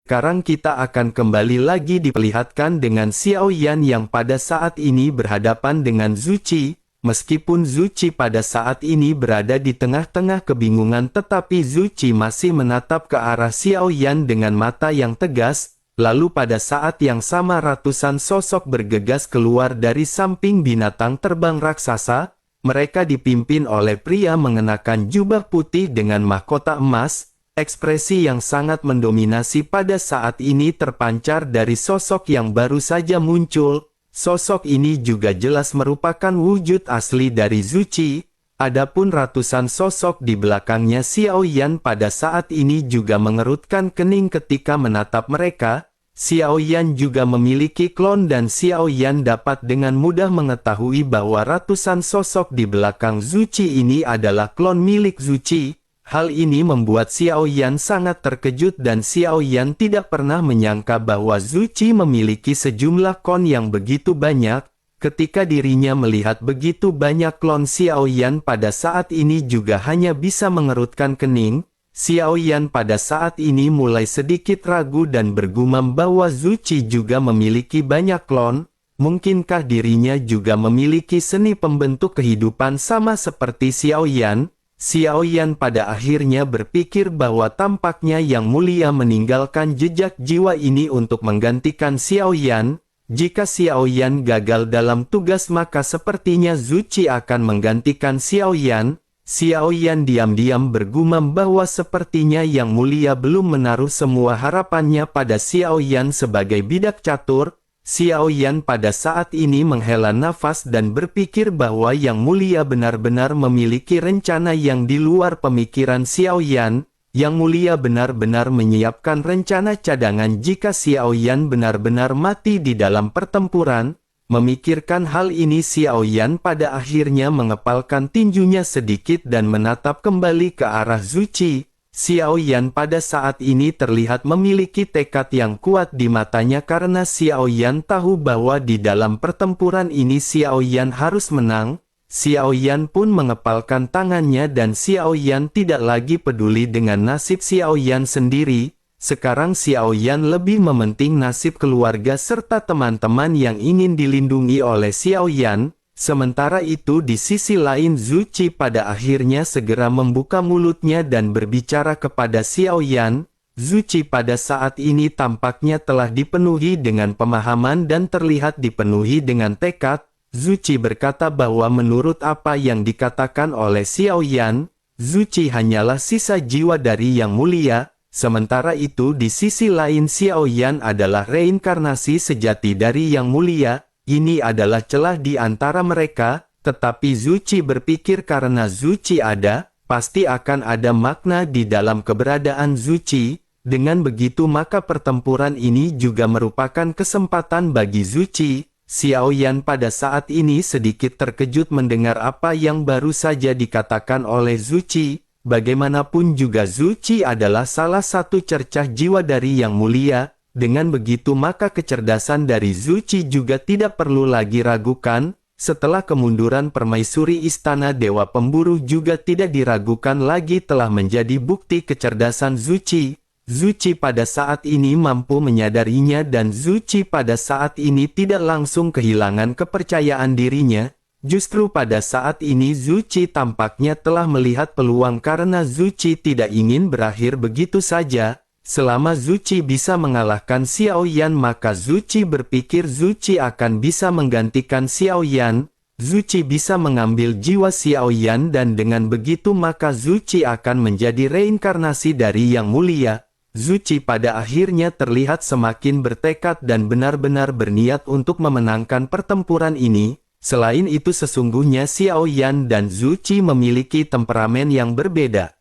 Sekarang kita akan kembali lagi diperlihatkan dengan Xiao Yan yang pada saat ini berhadapan dengan Zhu Qi. Meskipun Zhu Qi pada saat ini berada di tengah-tengah kebingungan, tetapi Zhu Qi masih menatap ke arah Xiao Yan dengan mata yang tegas. Lalu pada saat yang sama ratusan sosok bergegas keluar dari samping binatang terbang raksasa. Mereka dipimpin oleh pria mengenakan jubah putih dengan mahkota emas. Ekspresi yang sangat mendominasi pada saat ini terpancar dari sosok yang baru saja muncul. Sosok ini juga jelas merupakan wujud asli dari Zhu Qi. Adapun ratusan sosok di belakangnya Xiao Yan pada saat ini juga mengerutkan kening ketika menatap mereka. Xiao Yan juga memiliki klon dan Xiao Yan dapat dengan mudah mengetahui bahwa ratusan sosok di belakang Zhu Qi ini adalah klon milik Zhu Qi. Hal ini membuat Xiao Yan sangat terkejut dan Xiao Yan tidak pernah menyangka bahwa Zhu Qi memiliki sejumlah klon yang begitu banyak. Ketika dirinya melihat begitu banyak klon, Xiao Yan pada saat ini juga hanya bisa mengerutkan kening. Xiao Yan pada saat ini mulai sedikit ragu dan bergumam bahwa Zhu Qi juga memiliki banyak klon. Mungkinkah dirinya juga memiliki seni pembentuk kehidupan sama seperti Xiao Yan? Xiao Yan pada akhirnya berpikir bahwa tampaknya Yang Mulia meninggalkan jejak jiwa ini untuk menggantikan Xiao Yan. Jika Xiao Yan gagal dalam tugas maka sepertinya Zhu Qi akan menggantikan Xiao Yan. Xiao Yan diam-diam bergumam bahwa sepertinya Yang Mulia belum menaruh semua harapannya pada Xiao Yan sebagai bidak catur. Xiao Yan pada saat ini menghela nafas dan berpikir bahwa Yang Mulia benar-benar memiliki rencana yang di luar pemikiran Xiao Yan. Yang Mulia benar-benar menyiapkan rencana cadangan jika Xiao Yan benar-benar mati di dalam pertempuran. Memikirkan hal ini, Xiao Yan pada akhirnya mengepalkan tinjunya sedikit dan menatap kembali ke arah Zhu Qi. Xiao Yan pada saat ini terlihat memiliki tekad yang kuat di matanya karena Xiao Yan tahu bahwa di dalam pertempuran ini Xiao Yan harus menang. Xiao Yan pun mengepalkan tangannya dan Xiao Yan tidak lagi peduli dengan nasib Xiao Yan sendiri. Sekarang Xiao Yan lebih mementing nasib keluarga serta teman-teman yang ingin dilindungi oleh Xiao Yan. Sementara itu di sisi lain Zhu Qi pada akhirnya segera membuka mulutnya dan berbicara kepada Xiao Yan. Zhu Qi pada saat ini tampaknya telah dipenuhi dengan pemahaman dan terlihat dipenuhi dengan tekad. Zhu Qi berkata bahwa menurut apa yang dikatakan oleh Xiao Yan, Zhu Qi hanyalah sisa jiwa dari Yang Mulia. Sementara itu di sisi lain Xiao Yan adalah reinkarnasi sejati dari Yang Mulia. Ini adalah celah di antara mereka, tetapi Zhu Qi berpikir karena Zhu Qi ada, pasti akan ada makna di dalam keberadaan Zhu Qi. Dengan begitu maka pertempuran ini juga merupakan kesempatan bagi Zhu Qi. Xiao Yan pada saat ini sedikit terkejut mendengar apa yang baru saja dikatakan oleh Zhu Qi. Bagaimanapun juga Zhu Qi adalah salah satu cercah jiwa dari Yang Mulia. Dengan begitu maka kecerdasan dari Zhu Qi juga tidak perlu lagi ragukan. Setelah kemunduran permaisuri Istana Dewa Pemburu juga tidak diragukan lagi telah menjadi bukti kecerdasan Zhu Qi. Zhu Qi pada saat ini mampu menyadarinya dan Zhu Qi pada saat ini tidak langsung kehilangan kepercayaan dirinya. Justru pada saat ini Zhu Qi tampaknya telah melihat peluang karena Zhu Qi tidak ingin berakhir begitu saja. Selama Zhu Qi bisa mengalahkan Xiao Yan maka Zhu Qi berpikir Zhu Qi akan bisa menggantikan Xiao Yan. Zhu Qi bisa mengambil jiwa Xiao Yan dan dengan begitu maka Zhu Qi akan menjadi reinkarnasi dari Yang Mulia. Zhu Qi pada akhirnya terlihat semakin bertekad dan benar-benar berniat untuk memenangkan pertempuran ini. Selain itu sesungguhnya Xiao Yan dan Zhu Qi memiliki temperamen yang berbeda.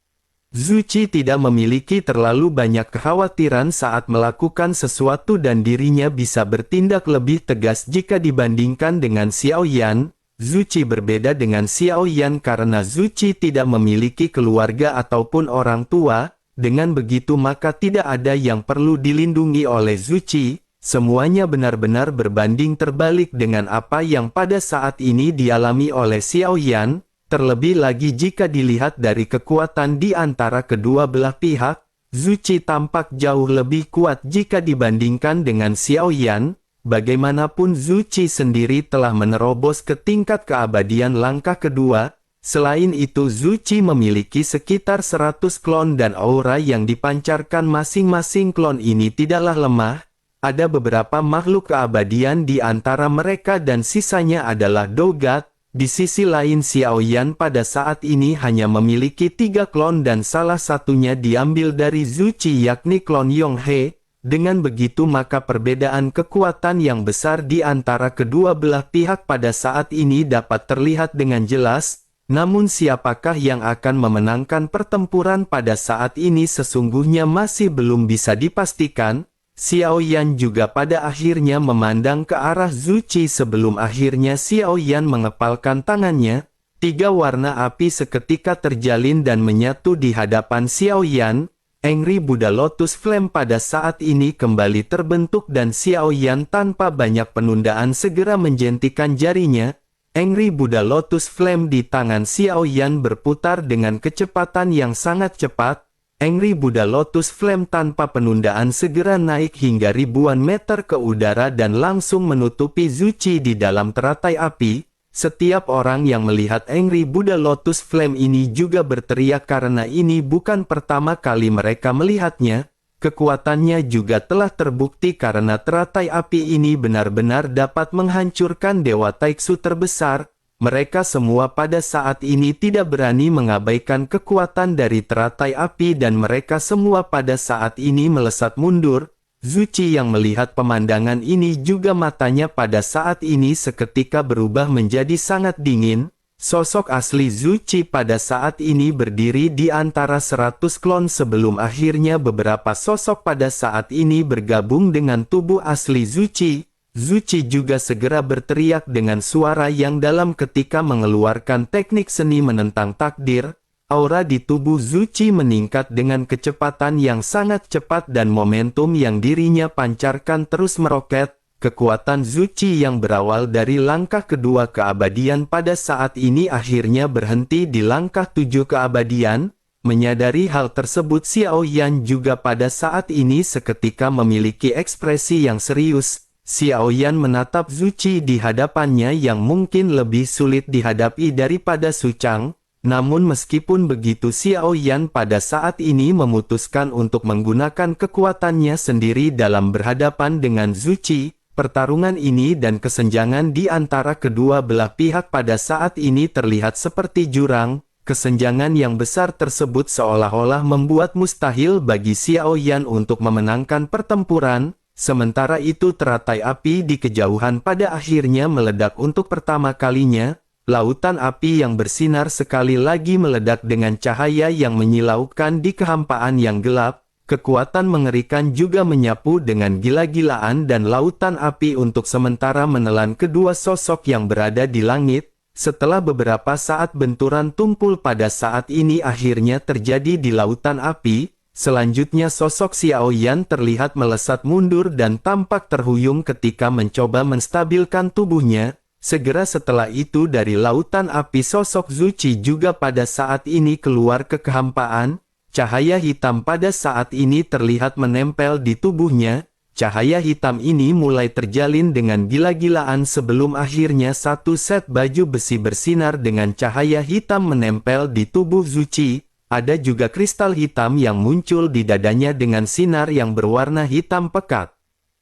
Zhu Qi tidak memiliki terlalu banyak kekhawatiran saat melakukan sesuatu dan dirinya bisa bertindak lebih tegas jika dibandingkan dengan Xiao Yan. Zhu Qi berbeda dengan Xiao Yan karena Zhu Qi tidak memiliki keluarga ataupun orang tua. Dengan begitu maka tidak ada yang perlu dilindungi oleh Zhu Qi. Semuanya benar-benar berbanding terbalik dengan apa yang pada saat ini dialami oleh Xiao Yan. Terlebih lagi jika dilihat dari kekuatan di antara kedua belah pihak, Zuchi tampak jauh lebih kuat jika dibandingkan dengan Xiaoyan. Bagaimanapun Zuchi sendiri telah menerobos ke tingkat keabadian langkah kedua. Selain itu Zuchi memiliki sekitar 100 klon dan aura yang dipancarkan masing-masing klon ini tidaklah lemah. Ada beberapa makhluk keabadian di antara mereka dan sisanya adalah Dogat. Di sisi lain Xiaoyan pada saat ini hanya memiliki 3 klon dan salah satunya diambil dari Zuchi yakni klon Yonghe. Dengan begitu maka perbedaan kekuatan yang besar di antara kedua belah pihak pada saat ini dapat terlihat dengan jelas. Namun siapakah yang akan memenangkan pertempuran pada saat ini sesungguhnya masih belum bisa dipastikan. Xiaoyan juga pada akhirnya memandang ke arah Zuchi sebelum akhirnya Xiaoyan mengepalkan tangannya. 3 warna api seketika terjalin dan menyatu di hadapan Xiaoyan. Angry Buddha Lotus Flame pada saat ini kembali terbentuk dan Xiaoyan tanpa banyak penundaan segera menjentikan jarinya. Angry Buddha Lotus Flame di tangan Xiaoyan berputar dengan kecepatan yang sangat cepat. Angry Buddha Lotus Flame tanpa penundaan segera naik hingga ribuan meter ke udara dan langsung menutupi Zuchi di dalam teratai api. Setiap orang yang melihat Angry Buddha Lotus Flame ini juga berteriak karena ini bukan pertama kali mereka melihatnya. Kekuatannya juga telah terbukti karena teratai api ini benar-benar dapat menghancurkan Dewa Taiksu terbesar. Mereka semua pada saat ini tidak berani mengabaikan kekuatan dari teratai api dan mereka semua pada saat ini melesat mundur. Zuchi yang melihat pemandangan ini juga matanya pada saat ini seketika berubah menjadi sangat dingin. Sosok asli Zuchi pada saat ini berdiri di antara 100 klon sebelum akhirnya beberapa sosok pada saat ini bergabung dengan tubuh asli Zuchi. Zuchi juga segera berteriak dengan suara yang dalam ketika mengeluarkan teknik seni menentang takdir. Aura di tubuh Zuchi meningkat dengan kecepatan yang sangat cepat dan momentum yang dirinya pancarkan terus meroket. Kekuatan Zuchi yang berawal dari langkah kedua keabadian pada saat ini akhirnya berhenti di langkah 7 keabadian. Menyadari hal tersebut Xiaoyan juga pada saat ini seketika memiliki ekspresi yang serius. Xiaoyan menatap Zuchi di hadapannya yang mungkin lebih sulit dihadapi daripada Su Chang. Namun meskipun begitu Xiaoyan pada saat ini memutuskan untuk menggunakan kekuatannya sendiri dalam berhadapan dengan Zuchi. Pertarungan ini dan kesenjangan di antara kedua belah pihak pada saat ini terlihat seperti jurang. Kesenjangan yang besar tersebut seolah-olah membuat mustahil bagi Xiaoyan untuk memenangkan pertempuran. Sementara itu teratai api di kejauhan pada akhirnya meledak untuk pertama kalinya. Lautan api yang bersinar sekali lagi meledak dengan cahaya yang menyilaukan di kehampaan yang gelap. Kekuatan mengerikan juga menyapu dengan gila-gilaan dan lautan api untuk sementara menelan kedua sosok yang berada di langit. Setelah beberapa saat benturan tumpul pada saat ini akhirnya terjadi di lautan api. Selanjutnya sosok Xiaoyan terlihat melesat mundur dan tampak terhuyung ketika mencoba menstabilkan tubuhnya. Segera setelah itu dari lautan api sosok Zuchi juga pada saat ini keluar ke kehampaan. Cahaya hitam pada saat ini terlihat menempel di tubuhnya. Cahaya hitam ini mulai terjalin dengan gila-gilaan sebelum akhirnya satu set baju besi bersinar dengan cahaya hitam menempel di tubuh Zuchi. Ada juga kristal hitam yang muncul di dadanya dengan sinar yang berwarna hitam pekat.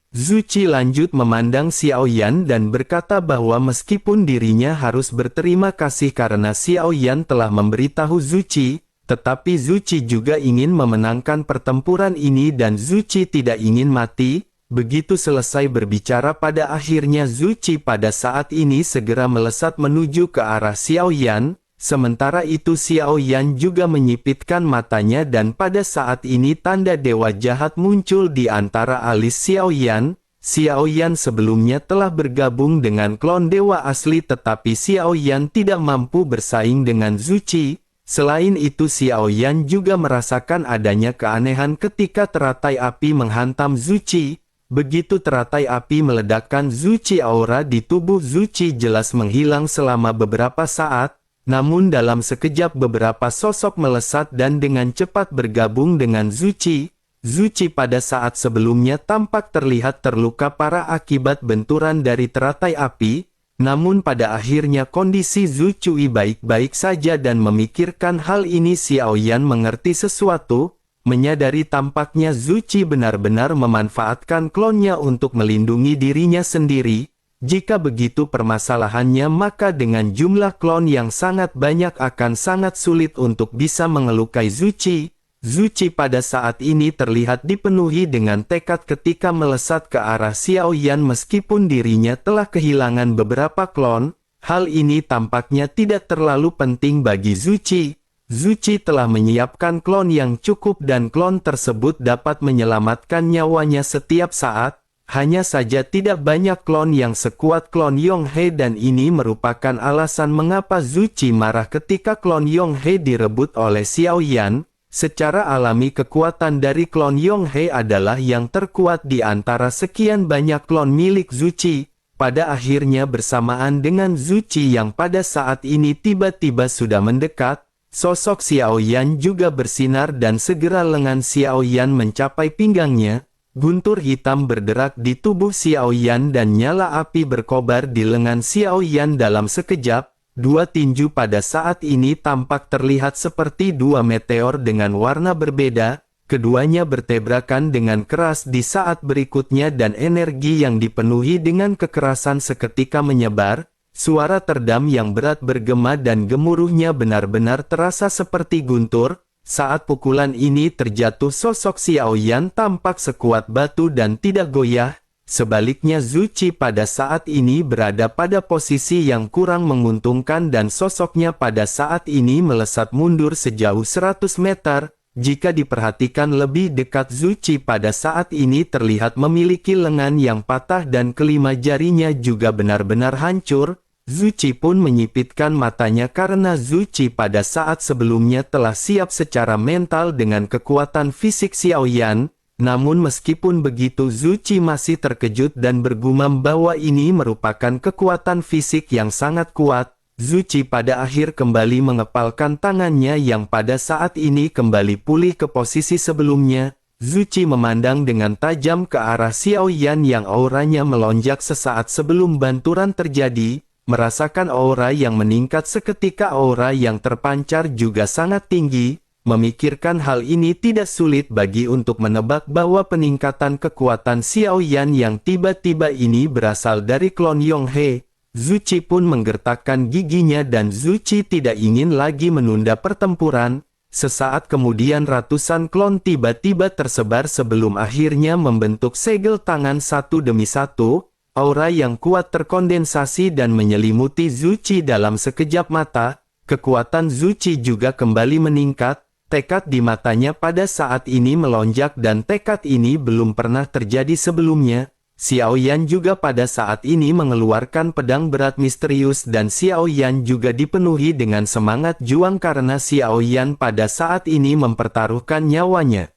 Zuchi lanjut memandang Xiaoyan dan berkata bahwa meskipun dirinya harus berterima kasih karena Xiaoyan telah memberitahu Zuchi, tetapi Zuchi juga ingin memenangkan pertempuran ini dan Zuchi tidak ingin mati. Begitu selesai berbicara pada akhirnya Zuchi pada saat ini segera melesat menuju ke arah Xiaoyan. Sementara itu Xiaoyan juga menyipitkan matanya dan pada saat ini tanda dewa jahat muncul di antara alis Xiaoyan. Xiaoyan sebelumnya telah bergabung dengan klon dewa asli tetapi Xiaoyan tidak mampu bersaing dengan Zuchi. Selain itu Xiaoyan juga merasakan adanya keanehan ketika teratai api menghantam Zuchi. Begitu teratai api meledakkan Zuchi aura di tubuh Zuchi jelas menghilang selama beberapa saat. Namun dalam sekejap beberapa sosok melesat dan dengan cepat bergabung dengan Zuchi. Zuchi pada saat sebelumnya tampak terlihat terluka parah akibat benturan dari teratai api, namun pada akhirnya kondisi Zucui baik-baik saja dan memikirkan hal ini Xiao Yan mengerti sesuatu, menyadari tampaknya Zuchi benar-benar memanfaatkan klonnya untuk melindungi dirinya sendiri. Jika begitu permasalahannya maka dengan jumlah klon yang sangat banyak akan sangat sulit untuk bisa mengelukai Zuchi. Zuchi pada saat ini terlihat dipenuhi dengan tekad ketika melesat ke arah Xiao Yan meskipun dirinya telah kehilangan beberapa klon. Hal ini tampaknya tidak terlalu penting bagi Zuchi. Zuchi telah menyiapkan klon yang cukup dan klon tersebut dapat menyelamatkan nyawanya setiap saat. Hanya saja tidak banyak klon yang sekuat klon Yonghe dan ini merupakan alasan mengapa Zuchi marah ketika klon Yonghe direbut oleh Xiao Yan. Secara alami kekuatan dari klon Yonghe adalah yang terkuat di antara sekian banyak klon milik Zuchi. Pada akhirnya bersamaan dengan Zuchi yang pada saat ini tiba-tiba sudah mendekat, sosok Xiao Yan juga bersinar dan segera lengan Xiao Yan mencapai pinggangnya. Guntur hitam berderak di tubuh Xiao Yan dan nyala api berkobar di lengan Xiao Yan dalam sekejap. Dua tinju pada saat ini tampak terlihat seperti dua meteor dengan warna berbeda, keduanya bertabrakan dengan keras di saat berikutnya dan energi yang dipenuhi dengan kekerasan seketika menyebar, suara terdam yang berat bergema dan gemuruhnya benar-benar terasa seperti guntur. Saat pukulan ini terjatuh sosok Xiao Yan tampak sekuat batu dan tidak goyah. Sebaliknya Zuchi pada saat ini berada pada posisi yang kurang menguntungkan dan sosoknya pada saat ini melesat mundur sejauh 100 meter. Jika diperhatikan lebih dekat Zuchi pada saat ini terlihat memiliki lengan yang patah dan kelima jarinya juga benar-benar hancur. Zuchi pun menyipitkan matanya karena Zuchi pada saat sebelumnya telah siap secara mental dengan kekuatan fisik Xiao Yan. Namun meskipun begitu Zuchi masih terkejut dan bergumam bahwa ini merupakan kekuatan fisik yang sangat kuat. Zuchi pada akhir kembali mengepalkan tangannya yang pada saat ini kembali pulih ke posisi sebelumnya. Zuchi memandang dengan tajam ke arah Xiao Yan yang auranya melonjak sesaat sebelum benturan terjadi. Merasakan aura yang meningkat seketika aura yang terpancar juga sangat tinggi. Memikirkan hal ini tidak sulit bagi untuk menebak bahwa peningkatan kekuatan Xiao Yan yang tiba-tiba ini berasal dari klon Yonghe. Zuchi pun menggertakkan giginya dan Zuchi tidak ingin lagi menunda pertempuran. Sesaat kemudian ratusan klon tiba-tiba tersebar sebelum akhirnya membentuk segel tangan satu demi satu. Aura yang kuat terkondensasi dan menyelimuti Zuchi dalam sekejap mata. Kekuatan Zuchi juga kembali meningkat. Tekad di matanya pada saat ini melonjak dan tekad ini belum pernah terjadi sebelumnya. Xiao Yan juga pada saat ini mengeluarkan pedang berat misterius dan Xiao Yan juga dipenuhi dengan semangat juang karena Xiao Yan pada saat ini mempertaruhkan nyawanya.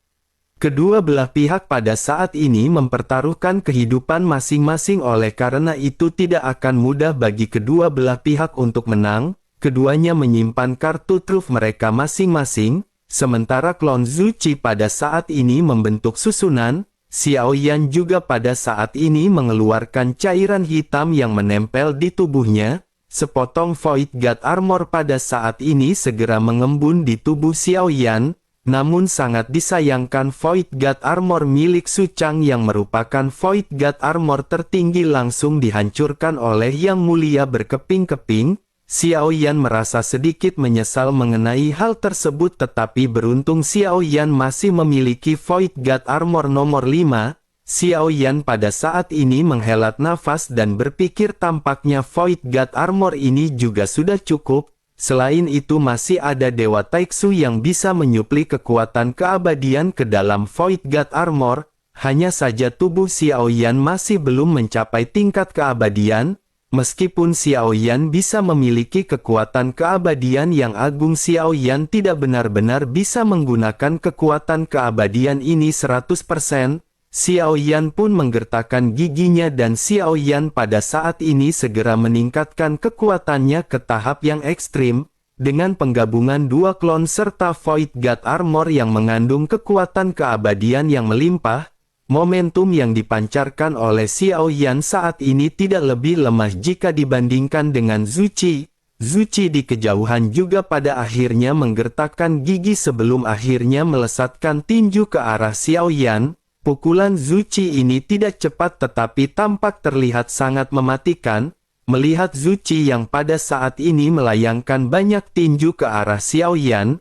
Kedua belah pihak pada saat ini mempertaruhkan kehidupan masing-masing oleh karena itu tidak akan mudah bagi kedua belah pihak untuk menang. Keduanya menyimpan kartu truf mereka masing-masing. Sementara klon Zuchi pada saat ini membentuk susunan, Xiao Yan juga pada saat ini mengeluarkan cairan hitam yang menempel di tubuhnya. Sepotong Void God Armor pada saat ini segera mengembun di tubuh Xiao Yan. Namun sangat disayangkan Void God Armor milik Su Chang yang merupakan Void God Armor tertinggi langsung dihancurkan oleh Yang Mulia berkeping-keping. Xiao Yan merasa sedikit menyesal mengenai hal tersebut tetapi beruntung Xiao Yan masih memiliki Void God Armor nomor 5. Xiao Yan pada saat ini menghelat nafas dan berpikir tampaknya Void God Armor ini juga sudah cukup. Selain itu masih ada Dewa Taiksu yang bisa menyupli kekuatan keabadian ke dalam Void God Armor. Hanya saja tubuh Xiao Yan masih belum mencapai tingkat keabadian. Meskipun Xiao Yan bisa memiliki kekuatan keabadian yang agung, Xiao Yan tidak benar-benar bisa menggunakan kekuatan keabadian ini 100%. Xiao Yan pun menggertakkan giginya dan Xiao Yan pada saat ini segera meningkatkan kekuatannya ke tahap yang ekstrim. Dengan penggabungan dua klon serta Void God Armor yang mengandung kekuatan keabadian yang melimpah, momentum yang dipancarkan oleh Xiao Yan saat ini tidak lebih lemah jika dibandingkan dengan Zuci. Zuci di kejauhan juga pada akhirnya menggertakkan gigi sebelum akhirnya melesatkan tinju ke arah Xiao Yan. Pukulan Zuci ini tidak cepat tetapi tampak terlihat sangat mematikan. Melihat Zuci yang pada saat ini melayangkan banyak tinju ke arah Xiao Yan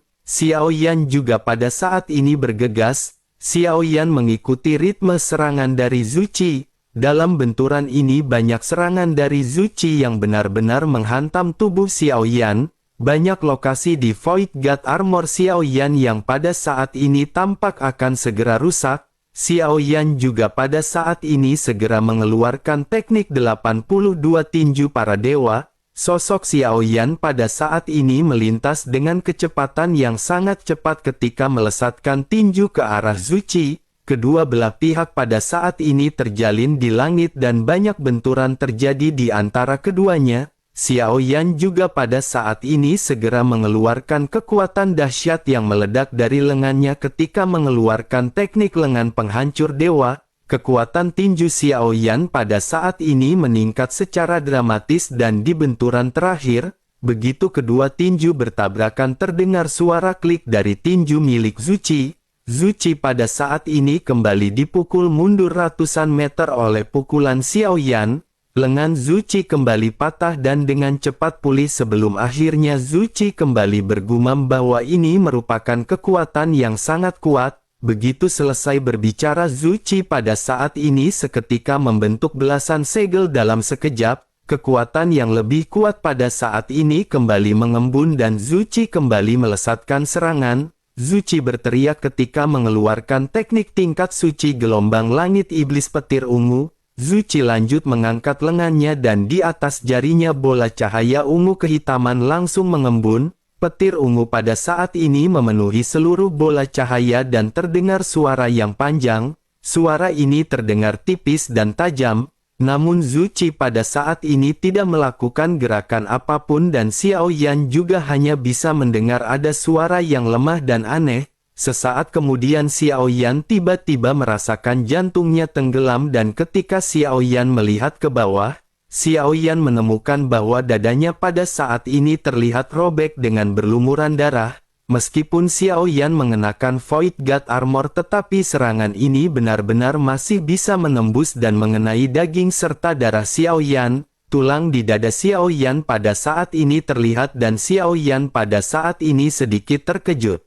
juga pada saat ini bergegas. Xiao Yan mengikuti ritme serangan dari Zuci. Dalam benturan ini banyak serangan dari Zuci yang benar-benar menghantam tubuh Xiao Yan. Banyak lokasi di Void God Armor Xiao Yan yang pada saat ini tampak akan segera rusak. Xiao Yan juga pada saat ini segera mengeluarkan teknik 82 tinju para dewa. Sosok Xiao Yan pada saat ini melintas dengan kecepatan yang sangat cepat ketika melesatkan tinju ke arah Zuci. Kedua belah pihak pada saat ini terjalin di langit dan banyak benturan terjadi di antara keduanya. Xiao Yan juga pada saat ini segera mengeluarkan kekuatan dahsyat yang meledak dari lengannya ketika mengeluarkan teknik lengan penghancur dewa. Kekuatan tinju Xiao Yan pada saat ini meningkat secara dramatis dan di benturan terakhir, begitu kedua tinju bertabrakan terdengar suara klik dari tinju milik Zuci. Zuci pada saat ini kembali dipukul mundur ratusan meter oleh pukulan Xiao Yan. Lengan Zuci kembali patah dan dengan cepat pulih sebelum akhirnya Zuci kembali bergumam bahwa ini merupakan kekuatan yang sangat kuat. Begitu selesai berbicara Zuci pada saat ini seketika membentuk belasan segel dalam sekejap. Kekuatan yang lebih kuat pada saat ini kembali mengembun dan Zuci kembali melesatkan serangan. Zuci berteriak ketika mengeluarkan teknik tingkat suci gelombang langit iblis petir ungu. Zuci lanjut mengangkat lengannya dan di atas jarinya bola cahaya ungu kehitaman langsung mengembun. Petir ungu pada saat ini memenuhi seluruh bola cahaya dan terdengar suara yang panjang. Suara ini terdengar tipis dan tajam. Namun Zuci pada saat ini tidak melakukan gerakan apapun dan Xiao Yan juga hanya bisa mendengar ada suara yang lemah dan aneh. Sesaat kemudian Xiao Yan tiba-tiba merasakan jantungnya tenggelam dan ketika Xiao Yan melihat ke bawah, Xiao Yan menemukan bahwa dadanya pada saat ini terlihat robek dengan berlumuran darah. Meskipun Xiao Yan mengenakan Void God Armor tetapi serangan ini benar-benar masih bisa menembus dan mengenai daging serta darah Xiao Yan. Tulang di dada Xiao Yan pada saat ini terlihat dan Xiao Yan pada saat ini sedikit terkejut.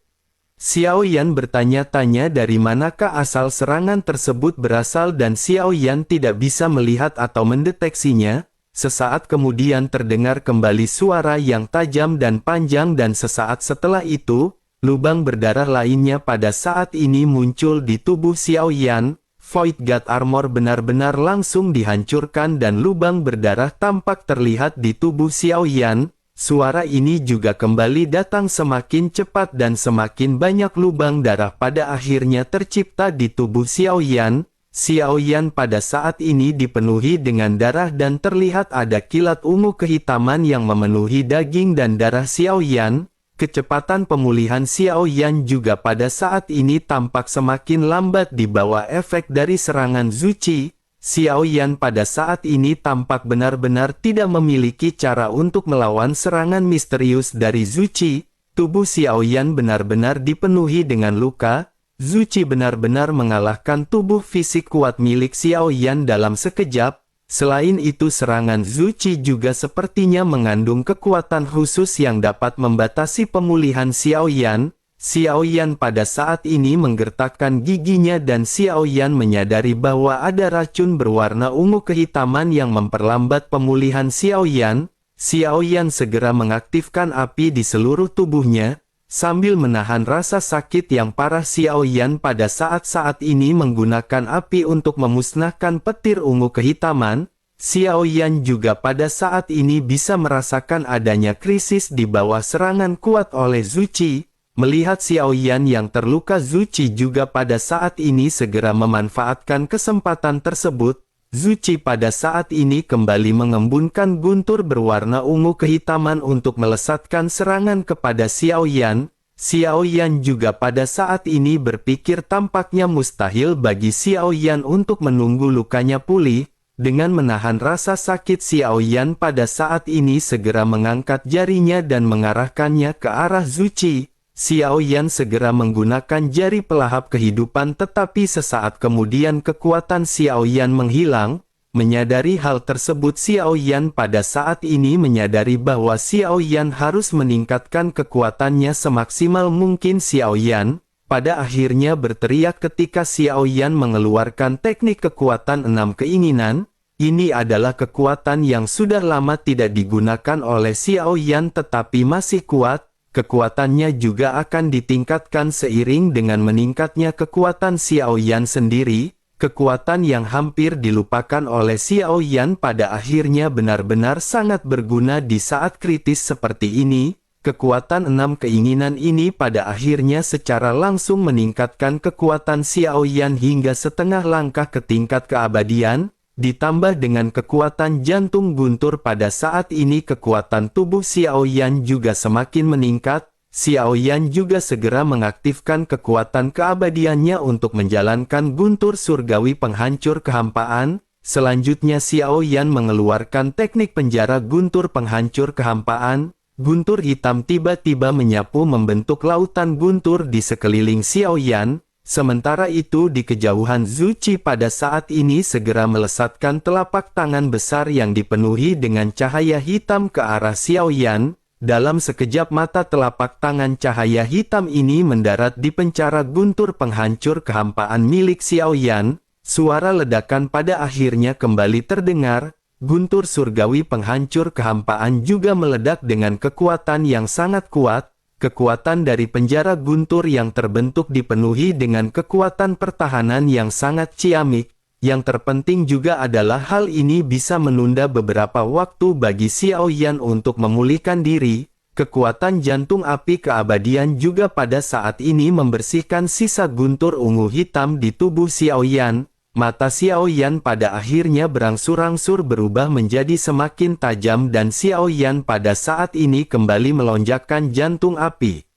Xiao Yan bertanya-tanya dari manakah asal serangan tersebut berasal dan Xiao Yan tidak bisa melihat atau mendeteksinya. Sesaat kemudian terdengar kembali suara yang tajam dan panjang dan sesaat setelah itu, lubang berdarah lainnya pada saat ini muncul di tubuh Xiao Yan. Void God Armor benar-benar langsung dihancurkan dan lubang berdarah tampak terlihat di tubuh Xiao Yan. Suara ini juga kembali datang semakin cepat dan semakin banyak lubang darah pada akhirnya tercipta di tubuh Xiao Yan. Xiao Yan pada saat ini dipenuhi dengan darah dan terlihat ada kilat ungu kehitaman yang memenuhi daging dan darah Xiao Yan. Kecepatan pemulihan Xiao Yan juga pada saat ini tampak semakin lambat di bawah efek dari serangan Zuci. Xiao Yan pada saat ini tampak benar-benar tidak memiliki cara untuk melawan serangan misterius dari Zuci. Tubuh Xiao Yan benar-benar dipenuhi dengan luka. Zuci benar-benar mengalahkan tubuh fisik kuat milik Xiao Yan dalam sekejap. Selain itu serangan Zuci juga sepertinya mengandung kekuatan khusus yang dapat membatasi pemulihan Xiao Yan. Xiao Yan pada saat ini menggertakkan giginya dan Xiao Yan menyadari bahwa ada racun berwarna ungu kehitaman yang memperlambat pemulihan Xiao Yan. Xiao Yan segera mengaktifkan api di seluruh tubuhnya. Sambil menahan rasa sakit yang parah Xiao Yan pada saat-saat ini menggunakan api untuk memusnahkan petir ungu kehitaman. Xiao Yan juga pada saat ini bisa merasakan adanya krisis di bawah serangan kuat oleh Zuci. Melihat Xiao Yan yang terluka Zuci juga pada saat ini segera memanfaatkan kesempatan tersebut. Zuchi pada saat ini kembali mengembunkan guntur berwarna ungu kehitaman untuk melesatkan serangan kepada Xiao Yan. Xiao Yan juga pada saat ini berpikir tampaknya mustahil bagi Xiao Yan untuk menunggu lukanya pulih. Dengan menahan rasa sakit, Xiao Yan pada saat ini segera mengangkat jarinya dan mengarahkannya ke arah Zuchi. Xiao Yan segera menggunakan jari pelahap kehidupan, tetapi sesaat kemudian kekuatan Xiao Yan menghilang. Menyadari hal tersebut, Xiao Yan pada saat ini menyadari bahwa Xiao Yan harus meningkatkan kekuatannya semaksimal mungkin. Xiao Yan pada akhirnya berteriak ketika Xiao Yan mengeluarkan teknik kekuatan 6 keinginan. Ini adalah kekuatan yang sudah lama tidak digunakan oleh Xiao Yan tetapi masih kuat. Kekuatannya juga akan ditingkatkan seiring dengan meningkatnya kekuatan Xiao Yan sendiri. Kekuatan yang hampir dilupakan oleh Xiao Yan pada akhirnya benar-benar sangat berguna di saat kritis seperti ini. Kekuatan 6 keinginan ini pada akhirnya secara langsung meningkatkan kekuatan Xiao Yan hingga setengah langkah ke tingkat keabadian, ditambah dengan kekuatan jantung guntur pada saat ini kekuatan tubuh Xiao Yan juga semakin meningkat. Xiao Yan juga segera mengaktifkan kekuatan keabadiannya untuk menjalankan guntur surgawi penghancur kehampaan. Selanjutnya Xiao Yan mengeluarkan teknik penjara guntur penghancur kehampaan. Guntur hitam tiba-tiba menyapu membentuk lautan guntur di sekeliling Xiao Yan. Sementara itu di kejauhan Zuchi pada saat ini segera melesatkan telapak tangan besar yang dipenuhi dengan cahaya hitam ke arah Xiao Yan. Dalam sekejap mata telapak tangan cahaya hitam ini mendarat di penjara guntur penghancur kehampaan milik Xiao Yan. Suara ledakan pada akhirnya kembali terdengar. Guntur surgawi penghancur kehampaan juga meledak dengan kekuatan yang sangat kuat. Kekuatan dari penjara guntur yang terbentuk dipenuhi dengan kekuatan pertahanan yang sangat ciamik. Yang terpenting juga adalah hal ini bisa menunda beberapa waktu bagi Xiao Yan untuk memulihkan diri. Kekuatan jantung api keabadian juga pada saat ini membersihkan sisa guntur ungu hitam di tubuh Xiao Yan. Mata Xiao Yan pada akhirnya berangsur-angsur berubah menjadi semakin tajam dan Xiao Yan pada saat ini kembali melonjakkan jantung api.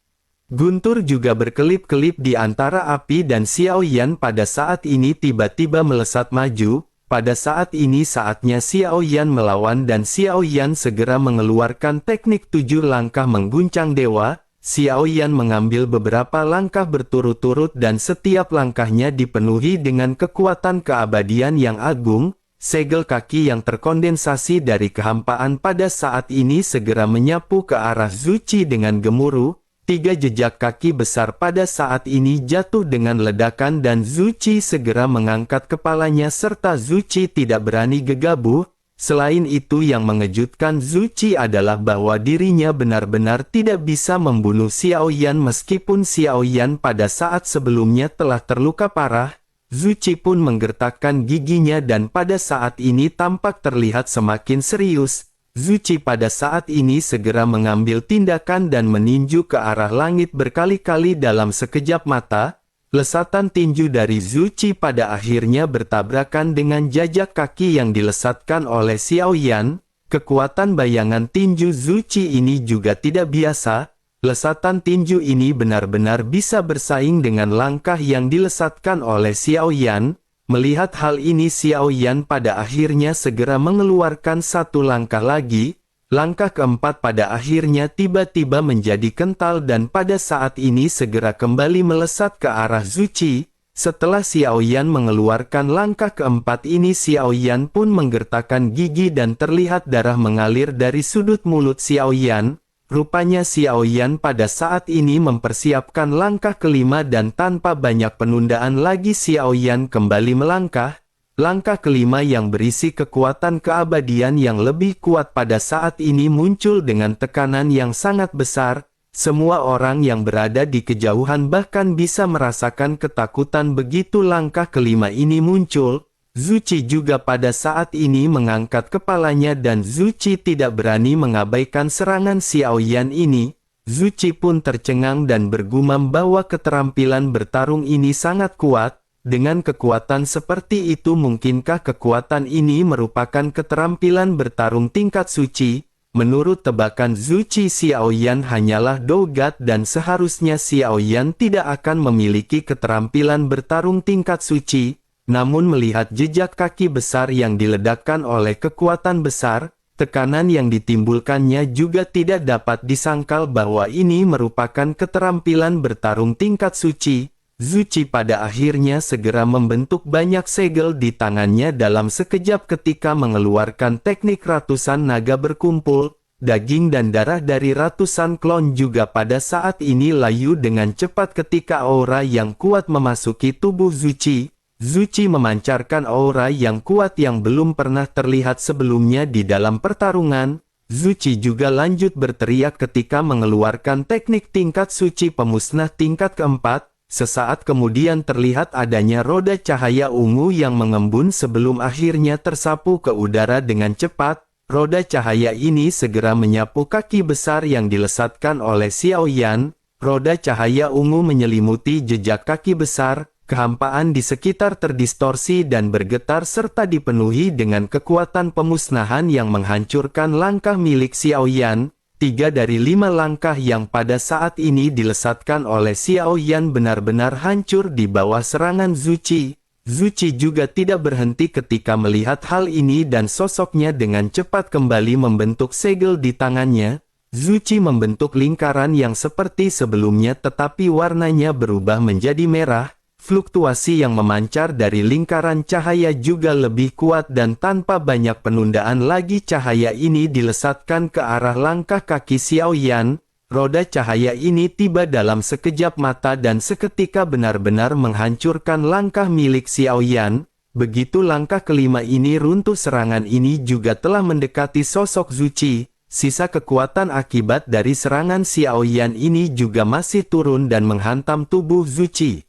Guntur juga berkelip-kelip di antara api dan Xiao Yan pada saat ini tiba-tiba melesat maju. Pada saat ini saatnya Xiao Yan melawan dan Xiao Yan segera mengeluarkan teknik 7 langkah mengguncang dewa. Xiao Yan mengambil beberapa langkah berturut-turut dan setiap langkahnya dipenuhi dengan kekuatan keabadian yang agung. Segel kaki yang terkondensasi dari kehampaan pada saat ini segera menyapu ke arah Zuchi dengan gemuruh. 3 jejak kaki besar pada saat ini jatuh dengan ledakan dan Zuchi segera mengangkat kepalanya serta Zuchi tidak berani gegabah. Selain itu yang mengejutkan Zuchi adalah bahwa dirinya benar-benar tidak bisa membunuh Xiao Yan meskipun Xiao Yan pada saat sebelumnya telah terluka parah. Zuchi pun menggertakkan giginya dan pada saat ini tampak terlihat semakin serius. Zuchi pada saat ini segera mengambil tindakan dan meninju ke arah langit berkali-kali dalam sekejap mata. Lesatan tinju dari Zuchi pada akhirnya bertabrakan dengan jejak kaki yang dilesatkan oleh Xiao Yan. Kekuatan bayangan tinju Zuchi ini juga tidak biasa. Lesatan tinju ini benar-benar bisa bersaing dengan langkah yang dilesatkan oleh Xiao Yan. Melihat hal ini Xiao Yan pada akhirnya segera mengeluarkan satu langkah lagi. Langkah keempat pada akhirnya tiba-tiba menjadi kental dan pada saat ini segera kembali melesat ke arah Zuchi. Setelah Xiao Yan mengeluarkan langkah keempat ini Xiao Yan pun menggertakkan gigi dan terlihat darah mengalir dari sudut mulut Xiao Yan. Rupanya Xiao Yan pada saat ini mempersiapkan langkah kelima dan tanpa banyak penundaan lagi Xiao Yan kembali melangkah. Langkah kelima yang berisi kekuatan keabadian yang lebih kuat pada saat ini muncul dengan tekanan yang sangat besar. Semua orang yang berada di kejauhan bahkan bisa merasakan ketakutan begitu langkah kelima ini muncul. Zuchi juga pada saat ini mengangkat kepalanya dan Zuchi tidak berani mengabaikan serangan Xiao Yan ini. Zuchi pun tercengang dan bergumam bahwa keterampilan bertarung ini sangat kuat. Dengan kekuatan seperti itu mungkinkah kekuatan ini merupakan keterampilan bertarung tingkat suci? Menurut tebakan Zuchi, Xiaoyan hanyalah Dogat dan seharusnya Xiaoyan tidak akan memiliki keterampilan bertarung tingkat suci. Namun melihat jejak kaki besar yang diledakkan oleh kekuatan besar, tekanan yang ditimbulkannya juga tidak dapat disangkal bahwa ini merupakan keterampilan bertarung tingkat suci. Zuchi pada akhirnya segera membentuk banyak segel di tangannya dalam sekejap ketika mengeluarkan teknik ratusan naga berkumpul. Daging dan darah dari ratusan klon juga pada saat ini layu dengan cepat ketika aura yang kuat memasuki tubuh Zuchi. Zuchi memancarkan aura yang kuat yang belum pernah terlihat sebelumnya di dalam pertarungan. Zuchi juga lanjut berteriak ketika mengeluarkan teknik tingkat suci pemusnah tingkat keempat. Sesaat kemudian terlihat adanya roda cahaya ungu yang mengembun sebelum akhirnya tersapu ke udara dengan cepat. Roda cahaya ini segera menyapu kaki besar yang dilesatkan oleh Xiaoyan. Roda cahaya ungu menyelimuti jejak kaki besar. Kehampaan di sekitar terdistorsi dan bergetar serta dipenuhi dengan kekuatan pemusnahan yang menghancurkan langkah milik Xiaoyan. 3 dari 5 langkah yang pada saat ini dilesatkan oleh Xiaoyan benar-benar hancur di bawah serangan Zuchi. Zuchi juga tidak berhenti ketika melihat hal ini dan sosoknya dengan cepat kembali membentuk segel di tangannya. Zuchi membentuk lingkaran yang seperti sebelumnya tetapi warnanya berubah menjadi merah. Fluktuasi yang memancar dari lingkaran cahaya juga lebih kuat dan tanpa banyak penundaan lagi cahaya ini dilesatkan ke arah langkah kaki Xiaoyan. Roda cahaya ini tiba dalam sekejap mata dan seketika benar-benar menghancurkan langkah milik Xiaoyan. Begitu langkah kelima ini runtuh, serangan ini juga telah mendekati sosok Zuchi. Sisa kekuatan akibat dari serangan Xiaoyan ini juga masih turun dan menghantam tubuh Zuchi.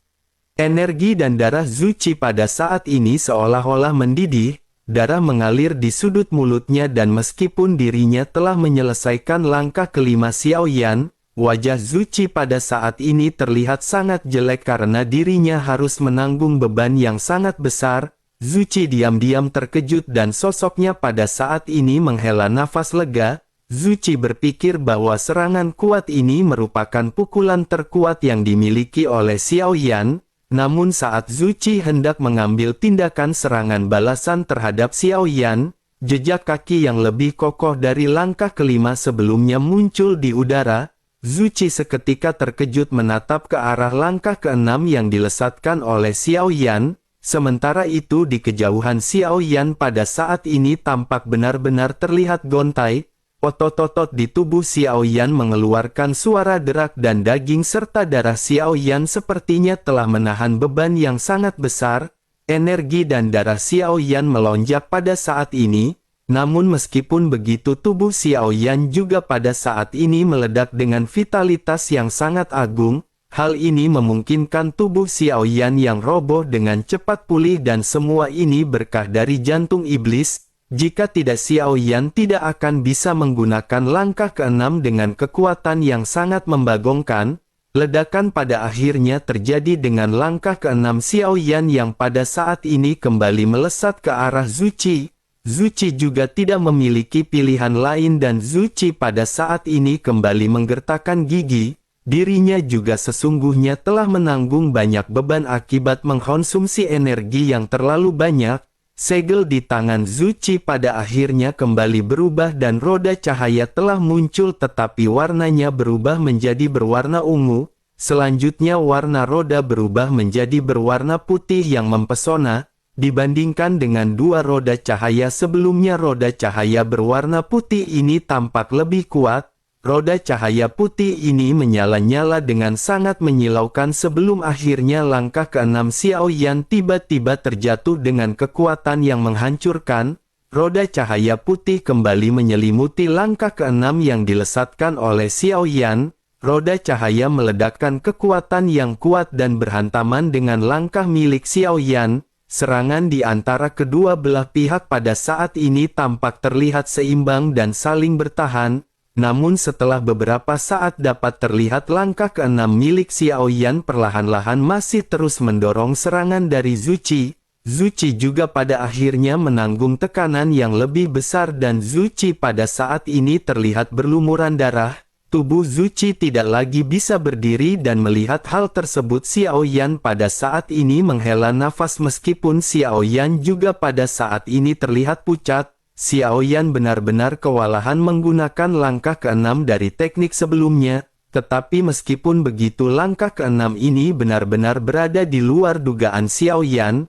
Energi dan darah Zuchi pada saat ini seolah-olah mendidih, darah mengalir di sudut mulutnya dan meskipun dirinya telah menyelesaikan langkah kelima Xiaoyan, wajah Zuchi pada saat ini terlihat sangat jelek karena dirinya harus menanggung beban yang sangat besar. Zuchi diam-diam terkejut dan sosoknya pada saat ini menghela nafas lega. Zuchi berpikir bahwa serangan kuat ini merupakan pukulan terkuat yang dimiliki oleh Xiaoyan. Namun saat Zuchi hendak mengambil tindakan serangan balasan terhadap Xiaoyan, jejak kaki yang lebih kokoh dari langkah kelima sebelumnya muncul di udara. Zuchi seketika terkejut menatap ke arah langkah keenam yang dilesatkan oleh Xiaoyan. Sementara itu di kejauhan Xiaoyan pada saat ini tampak benar-benar terlihat gontai. Otot-otot di tubuh Xiaoyan mengeluarkan suara derak dan daging serta darah Xiaoyan sepertinya telah menahan beban yang sangat besar. Energi dan darah Xiaoyan melonjak pada saat ini. Namun meskipun begitu tubuh Xiaoyan juga pada saat ini meledak dengan vitalitas yang sangat agung. Hal ini memungkinkan tubuh Xiaoyan yang roboh dengan cepat pulih dan semua ini berkah dari jantung iblis. Jika tidak, Xiaoyan tidak akan bisa menggunakan langkah keenam dengan kekuatan yang sangat membagongkan. Ledakan pada akhirnya terjadi dengan langkah keenam Xiaoyan yang pada saat ini kembali melesat ke arah Zuchi. Zuchi juga tidak memiliki pilihan lain dan Zuchi pada saat ini kembali menggertakkan gigi. Dirinya juga sesungguhnya telah menanggung banyak beban akibat mengkonsumsi energi yang terlalu banyak. Segel di tangan Zuchi pada akhirnya kembali berubah dan roda cahaya telah muncul tetapi warnanya berubah menjadi berwarna ungu. Selanjutnya warna roda berubah menjadi berwarna putih yang mempesona. Dibandingkan dengan dua roda cahaya sebelumnya, roda cahaya berwarna putih ini tampak lebih kuat. Roda cahaya putih ini menyala-nyala dengan sangat menyilaukan sebelum akhirnya langkah keenam Xiaoyan tiba-tiba terjatuh dengan kekuatan yang menghancurkan. Roda cahaya putih kembali menyelimuti langkah keenam yang dilesatkan oleh Xiaoyan. Roda cahaya meledakkan kekuatan yang kuat dan berhantaman dengan langkah milik Xiaoyan. Serangan di antara kedua belah pihak pada saat ini tampak terlihat seimbang dan saling bertahan. Namun setelah beberapa saat dapat terlihat langkah ke-6 milik Xiao Yan perlahan-lahan masih terus mendorong serangan dari Zuci. Zuci juga pada akhirnya menanggung tekanan yang lebih besar dan Zuci pada saat ini terlihat berlumuran darah. Tubuh Zuci tidak lagi bisa berdiri dan melihat hal tersebut Xiao Yan pada saat ini menghela nafas meskipun Xiao Yan juga pada saat ini terlihat pucat. Xiao Yan benar-benar kewalahan menggunakan langkah ke-6 dari teknik sebelumnya, tetapi meskipun begitu langkah ke-6 ini benar-benar berada di luar dugaan Xiao Yan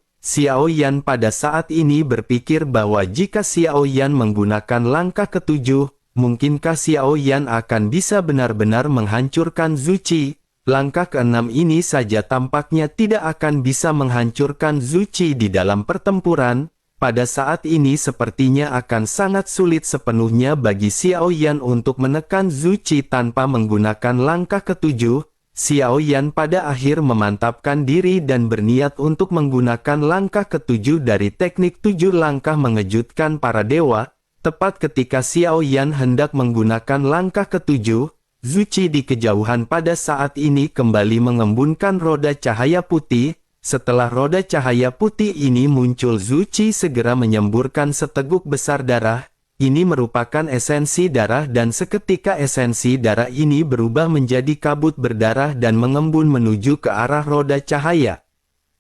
pada saat ini berpikir bahwa jika Xiao Yan menggunakan langkah ke-7, mungkinkah Xiao Yan akan bisa benar-benar menghancurkan Zuci. Langkah ke-6 ini saja tampaknya tidak akan bisa menghancurkan Zuci di dalam pertempuran. Pada saat ini sepertinya akan sangat sulit sepenuhnya bagi Xiao Yan untuk menekan Zuci tanpa menggunakan langkah ke-7. Xiao Yan pada akhir memantapkan diri dan berniat untuk menggunakan langkah ke-7 dari teknik 7 langkah mengejutkan para dewa. Tepat ketika Xiao Yan hendak menggunakan langkah ke-7, Zuci di kejauhan pada saat ini kembali mengembunkan roda cahaya putih. Setelah roda cahaya putih ini muncul, Zuci segera menyemburkan seteguk besar darah. Ini merupakan esensi darah dan seketika esensi darah ini berubah menjadi kabut berdarah dan mengembun menuju ke arah roda cahaya.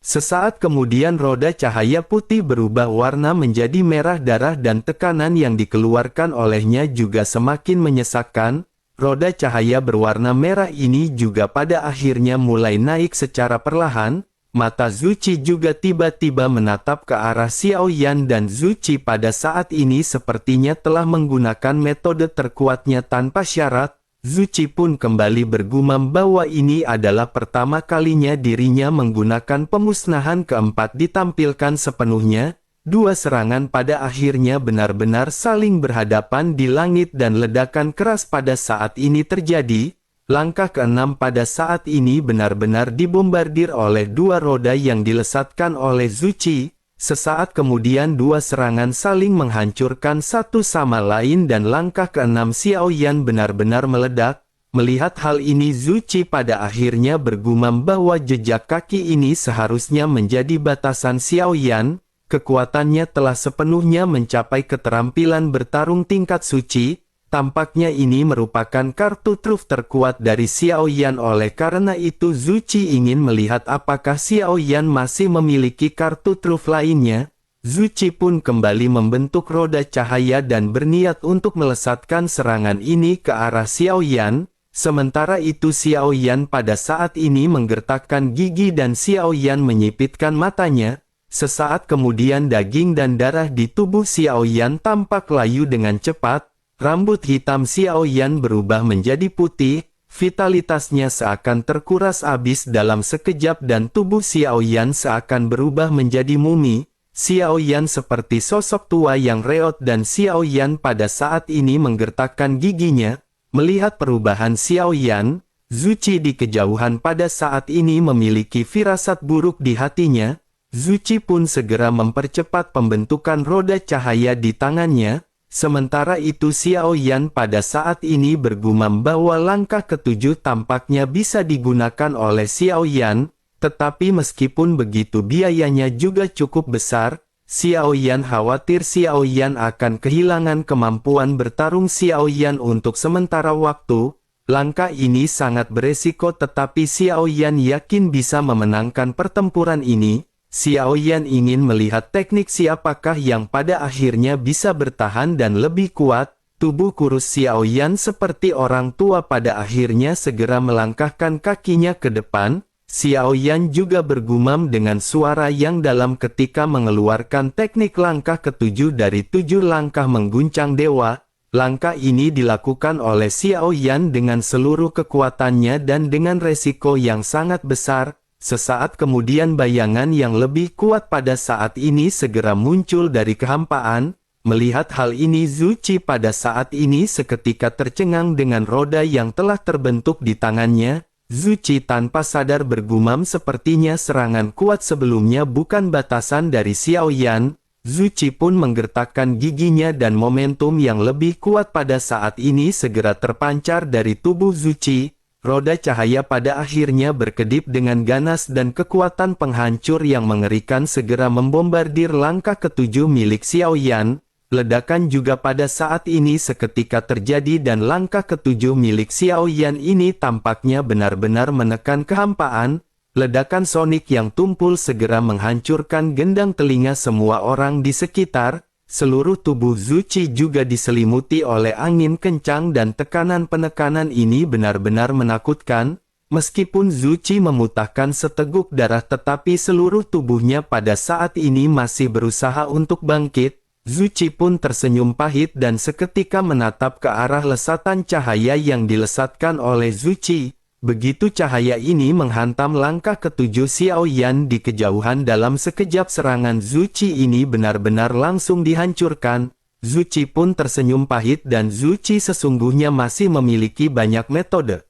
Sesaat kemudian roda cahaya putih berubah warna menjadi merah darah dan tekanan yang dikeluarkan olehnya juga semakin menyesakkan. Roda cahaya berwarna merah ini juga pada akhirnya mulai naik secara perlahan. Mata Zuci juga tiba-tiba menatap ke arah Xiao Yan dan Zuci pada saat ini sepertinya telah menggunakan metode terkuatnya tanpa syarat. Zuci pun kembali bergumam bahwa ini adalah pertama kalinya dirinya menggunakan pemusnahan keempat ditampilkan sepenuhnya. Dua serangan pada akhirnya benar-benar saling berhadapan di langit dan ledakan keras pada saat ini terjadi. Langkah ke-6 pada saat ini benar-benar dibombardir oleh dua roda yang dilesatkan oleh Zuci. Sesaat kemudian dua serangan saling menghancurkan satu sama lain dan langkah ke-6 Xiao Yan benar-benar meledak. Melihat hal ini Zuci pada akhirnya bergumam bahwa jejak kaki ini seharusnya menjadi batasan Xiao Yan. Kekuatannya telah sepenuhnya mencapai keterampilan bertarung tingkat suci. Tampaknya ini merupakan kartu truf terkuat dari Xiao Yan. Oleh karena itu Zuci ingin melihat apakah Xiao Yan masih memiliki kartu truf lainnya. Zuci pun kembali membentuk roda cahaya dan berniat untuk melesatkan serangan ini ke arah Xiao Yan. Sementara itu Xiao Yan pada saat ini menggertakkan gigi dan Xiao Yan menyipitkan matanya. Sesaat kemudian daging dan darah di tubuh Xiao Yan tampak layu dengan cepat. Rambut hitam Xiao Yan berubah menjadi putih, vitalitasnya seakan terkuras habis dalam sekejap dan tubuh Xiao Yan seakan berubah menjadi mumi. Xiao Yan seperti sosok tua yang reot dan Xiao Yan pada saat ini menggertakkan giginya. Melihat perubahan Xiao Yan, Zuci di kejauhan pada saat ini memiliki firasat buruk di hatinya. Zuci pun segera mempercepat pembentukan roda cahaya di tangannya. Sementara itu Xiao Yan pada saat ini bergumam bahwa langkah ke-7 tampaknya bisa digunakan oleh Xiao Yan, tetapi meskipun begitu biayanya juga cukup besar. Xiao Yan khawatir Xiao Yan akan kehilangan kemampuan bertarung Xiao Yan untuk sementara waktu. Langkah ini sangat beresiko tetapi Xiao Yan yakin bisa memenangkan pertempuran ini. Xiao Yan ingin melihat teknik siapakah yang pada akhirnya bisa bertahan dan lebih kuat. Tubuh kurus Xiao Yan seperti orang tua pada akhirnya segera melangkahkan kakinya ke depan. Xiao Yan juga bergumam dengan suara yang dalam ketika mengeluarkan teknik langkah ke-7 dari 7 langkah mengguncang dewa. Langkah ini dilakukan oleh Xiao Yan dengan seluruh kekuatannya dan dengan resiko yang sangat besar. Sesaat kemudian bayangan yang lebih kuat pada saat ini segera muncul dari kehampaan. Melihat hal ini Zuci pada saat ini seketika tercengang dengan roda yang telah terbentuk di tangannya. Zuci tanpa sadar bergumam sepertinya serangan kuat sebelumnya bukan batasan dari Xiao Yan. Zuchi pun menggertakkan giginya dan momentum yang lebih kuat pada saat ini segera terpancar dari tubuh Zuchi. Roda cahaya pada akhirnya berkedip dengan ganas dan kekuatan penghancur yang mengerikan segera membombardir langkah ketujuh milik Xiaoyan. Ledakan juga pada saat ini seketika terjadi dan langkah ketujuh milik Xiaoyan ini tampaknya benar-benar menekan kehampaan. Ledakan sonik yang tumpul segera menghancurkan gendang telinga semua orang di sekitar. Seluruh tubuh Zuchi juga diselimuti oleh angin kencang dan tekanan penekanan ini benar-benar menakutkan. Meskipun Zuchi memutahkan seteguk darah tetapi seluruh tubuhnya pada saat ini masih berusaha untuk bangkit. Zuchi pun tersenyum pahit dan seketika menatap ke arah lesatan cahaya yang dilesatkan oleh Zuchi. Begitu cahaya ini menghantam langkah ketujuh Xiaoyan di kejauhan dalam sekejap serangan Zuchi ini benar-benar langsung dihancurkan. Zuchi pun tersenyum pahit dan Zuchi sesungguhnya masih memiliki banyak metode.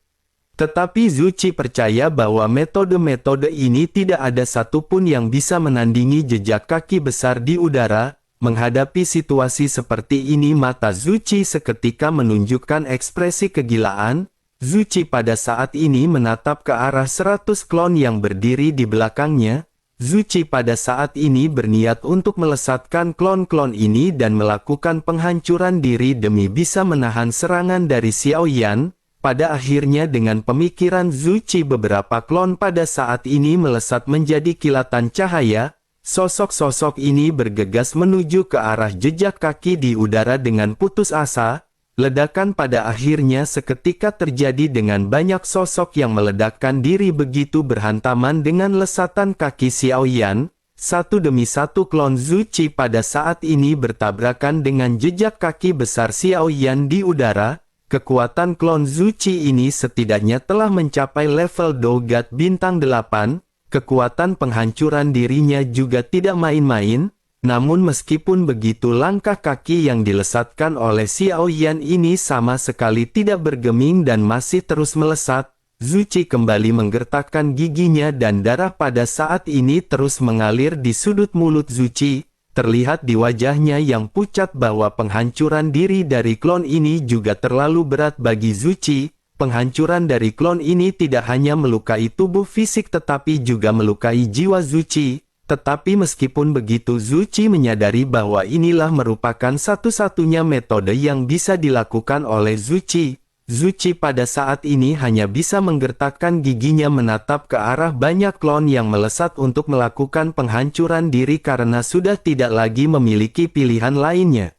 Tetapi Zuchi percaya bahwa metode-metode ini tidak ada satupun yang bisa menandingi jejak kaki besar di udara. Menghadapi situasi seperti ini mata Zuchi seketika menunjukkan ekspresi kegilaan. Zuchi pada saat ini menatap ke arah 100 klon yang berdiri di belakangnya. Zuchi pada saat ini berniat untuk melesatkan klon-klon ini dan melakukan penghancuran diri demi bisa menahan serangan dari Xiaoyan. Pada akhirnya dengan pemikiran Zuchi beberapa klon pada saat ini melesat menjadi kilatan cahaya. Sosok-sosok ini bergegas menuju ke arah jejak kaki di udara dengan putus asa. Ledakan pada akhirnya seketika terjadi dengan banyak sosok yang meledakkan diri begitu berhantaman dengan lesatan kaki Xiaoyan. Satu demi satu klon Zuchi pada saat ini bertabrakan dengan jejak kaki besar Xiaoyan di udara. Kekuatan klon Zuchi ini setidaknya telah mencapai level Dogat bintang 8. Kekuatan penghancuran dirinya juga tidak main-main. Namun meskipun begitu langkah kaki yang dilesatkan oleh Xiaoyan ini sama sekali tidak bergeming dan masih terus melesat, Zuchi kembali menggertakkan giginya dan darah pada saat ini terus mengalir di sudut mulut Zuchi. Terlihat di wajahnya yang pucat bahwa penghancuran diri dari klon ini juga terlalu berat bagi Zuchi. Penghancuran dari klon ini tidak hanya melukai tubuh fisik tetapi juga melukai jiwa Zuchi. Tetapi meskipun begitu Zuchi menyadari bahwa inilah merupakan satu-satunya metode yang bisa dilakukan oleh Zuchi. Zuchi pada saat ini hanya bisa menggertakkan giginya menatap ke arah banyak klon yang melesat untuk melakukan penghancuran diri karena sudah tidak lagi memiliki pilihan lainnya.